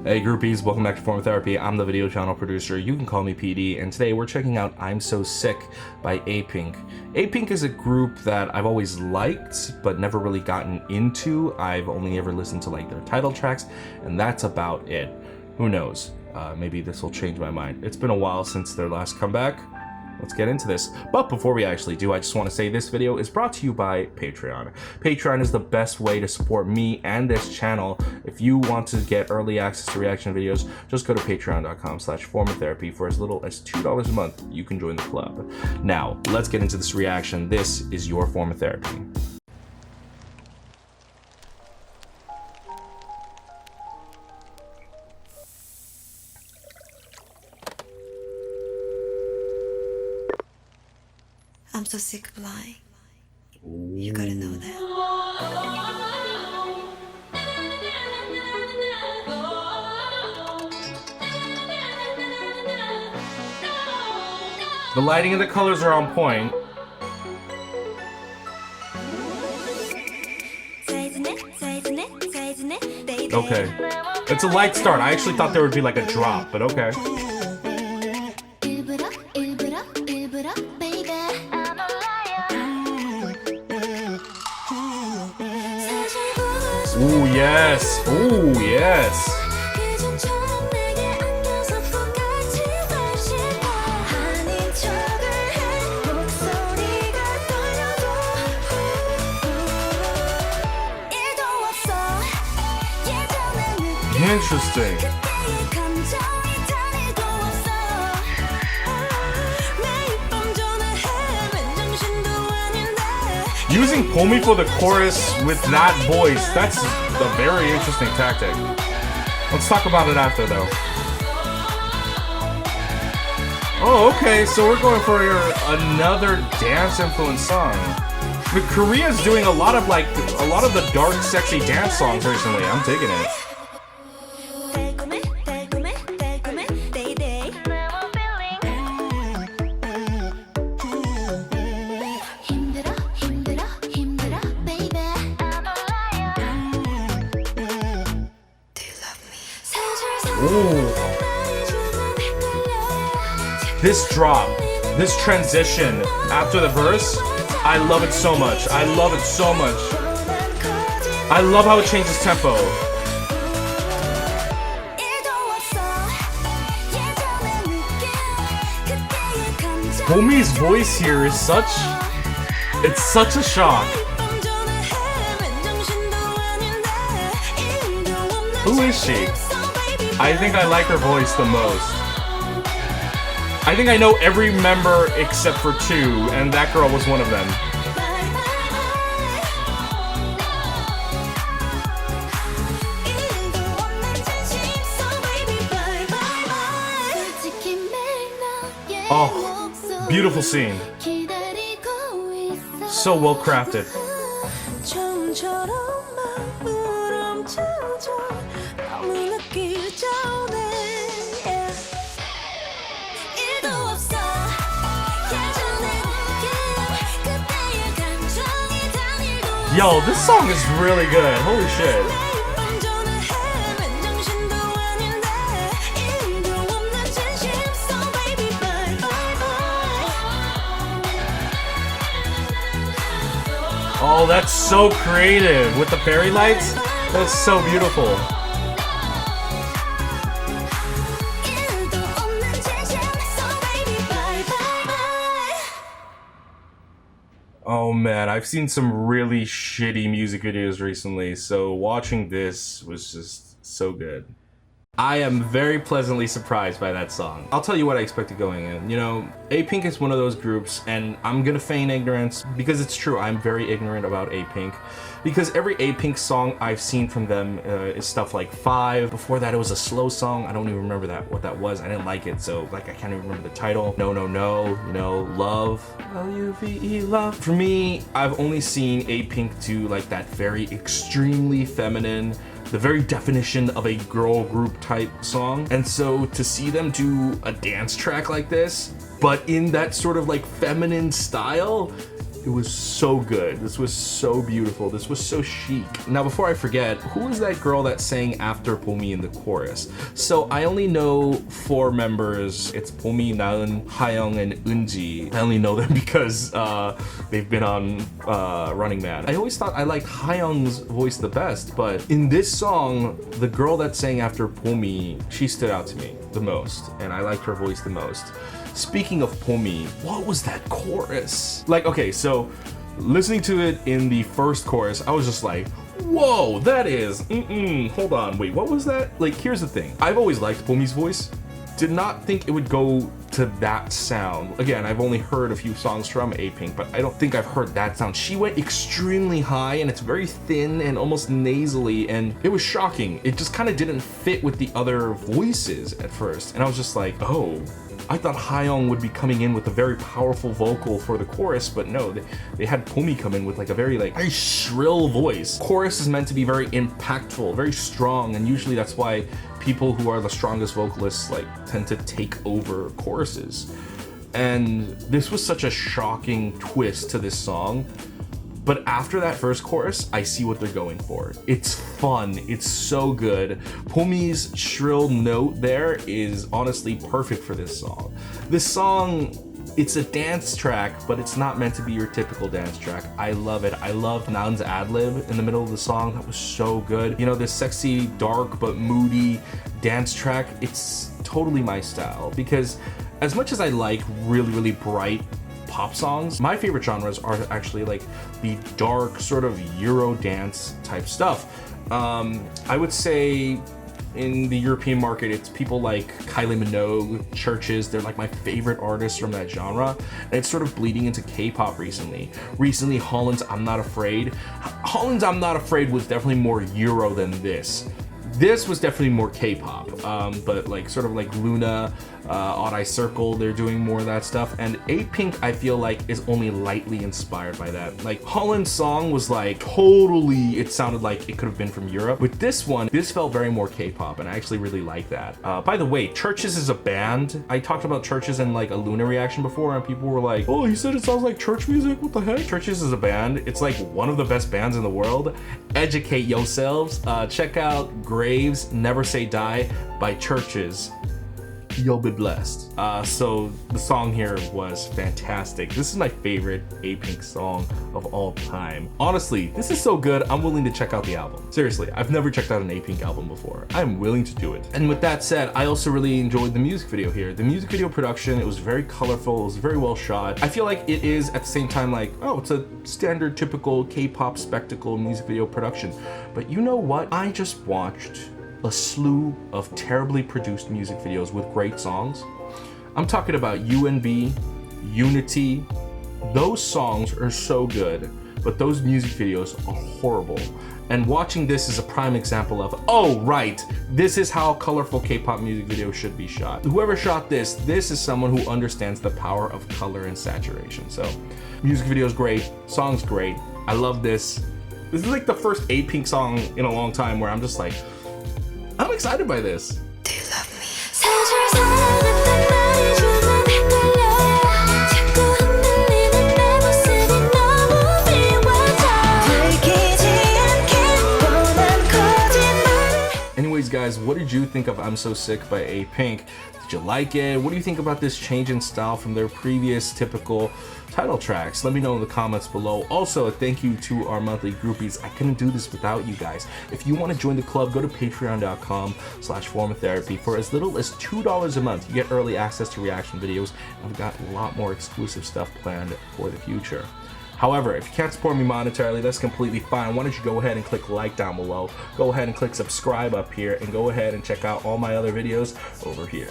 Hey groupies, welcome back to Form of Therapy. I'm the video channel producer, you can call me PD, and today we're checking out I'm So Sick by Apink. Apink is a group that I've always liked, but never really gotten into. I've only ever listened to like their title tracks, and that's about it. Who knows? Maybe this will change my mind. It's been a while since their last comeback. Let's get into this. But before we actually do, I just want to say this video is brought to you by Patreon. Patreon is the best way to support me and this channel. If you want to get early access to reaction videos, just go to patreon.com/formatherapy. For as little as $2 a month, you can join the club. Now, let's get into this reaction. This is your form of therapy. I'm so sick of lying. You gotta know that. The lighting and the colors are on point. Okay. It's a light start. I actually thought there would be like a drop, but okay. Ooh, yes. Ooh, yes. Interesting. Using Pomi for the chorus with that voice, that's a very interesting tactic. Let's talk about it after though. Oh, okay, so we're going for another dance influenced song. But Korea's doing a lot of the dark, sexy dance songs recently. I'm digging it. Ooh. This drop, this transition after the verse, I love it so much. I love it so much. I love how it changes tempo. Pomi's voice here is it's such a shock. Who is she? I think I like her voice the most. I think I know every member except for two, and that girl was one of them. Oh, beautiful scene. So well crafted. Yo, this song is really good. Holy shit. Oh, that's so creative. With the fairy lights, that's so beautiful. Oh man, I've seen some really shitty music videos recently, so watching this was just so good. I am very pleasantly surprised by that song. I'll tell you what I expected going in. You know, Apink is one of those groups, and I'm gonna feign ignorance because it's true, I'm very ignorant about Apink. Because every Apink song I've seen from them is stuff like 5. Before that it was a slow song, I don't even remember what that was. I didn't like it, so like I can't even remember the title. No, no, no, you know, Love. L-U-V-E, love. For me, I've only seen Apink do like that very extremely feminine, the very definition of a girl group type song. And so to see them do a dance track like this, but in that sort of like feminine style, It was so good. This was so beautiful. This was so chic. Now, before I forget, who is that girl that sang after Bomi in the chorus? So I only know 4 members. It's Bomi, Naeun, Hayoung, and Eunji. I only know them because they've been on Running Man. I always thought I liked Hayoung's voice the best, but in this song, the girl that sang after Bomi, she stood out to me the most, and I liked her voice the most. Speaking of Bomi, what was that chorus? Like, okay, so listening to it in the first chorus, I was just like, whoa, that is, hold on, wait, what was that? Like, here's the thing. I've always liked Bomi's voice. Did not think it would go to that sound. Again, I've only heard a few songs from Apink, but I don't think I've heard that sound. She went extremely high and it's very thin and almost nasally, and it was shocking. It just kind of didn't fit with the other voices at first. And I was just like, oh, I thought Hayoung would be coming in with a very powerful vocal for the chorus, but no, they had Bomi come in with like a very shrill voice. Chorus is meant to be very impactful, very strong, and usually that's why people who are the strongest vocalists like tend to take over choruses. And this was such a shocking twist to this song. But after that first chorus, I see what they're going for. It's fun, it's so good. Bomi's shrill note there is honestly perfect for this song. This song, it's a dance track, but it's not meant to be your typical dance track. I love it. I love Naeun's ad-lib in the middle of the song. That was so good. You know, this sexy, dark, but moody dance track, it's totally my style. Because as much as I like really, really bright pop songs, my favorite genres are actually like the dark sort of Euro dance type stuff. I would say in the European market, it's people like Kylie Minogue, Churches. They're like my favorite artists from that genre, and it's sort of bleeding into K-pop recently. Recently, Holland's I'm Not Afraid. Holland's I'm Not Afraid was definitely more Euro than this. This was definitely more K-pop, but like sort of like Luna, Odd Eye Circle, they're doing more of that stuff. And Apink, I feel like, is only lightly inspired by that. Like Holland's song was like totally, it sounded like it could have been from Europe. With this one, this felt very more K-pop, and I actually really like that. By the way, Churches is a band. I talked about Churches in like a Luna reaction before, and people were like, oh, he said it sounds like church music? What the heck? Churches is a band. It's like one of the best bands in the world. Educate yourselves. Check out Graves, Never Say Die by Churches. You'll be blessed. So the song here was fantastic. This is my favorite Apink song of all time. Honestly, this is so good, I'm willing to check out the album. Seriously, I've never checked out an Apink album before. I'm willing to do it. And with that said, I also really enjoyed the music video here. The music video production, it was very colorful, it was very well shot. I feel like it is at the same time like, oh, it's a standard typical K-pop spectacle music video production. But you know what? I just watched a slew of terribly produced music videos with great songs. I'm talking about UNB, Unity. Those songs are so good, but those music videos are horrible. And watching this is a prime example of, oh right, this is how colorful K-pop music videos should be shot. Whoever shot this is someone who understands the power of color and saturation. So, music video is great, song's great. I love this. This is like the first Apink song in a long time where I'm just like, I'm excited by this. Do you love me? Anyways, guys, what did you think of I'm So Sick by Apink? Did you like it? What do you think about this change in style from their previous typical title tracks? Let me know in the comments below. Also, a thank you to our monthly groupies. I couldn't do this without you guys. If you want to join the club, go to patreon.com/formatherapy. For as little as $2 a month, you get early access to reaction videos, and we've got a lot more exclusive stuff planned for the future. However, if you can't support me monetarily, that's completely fine. Why don't you go ahead and click like down below, go ahead and click subscribe up here, and go ahead and check out all my other videos over here.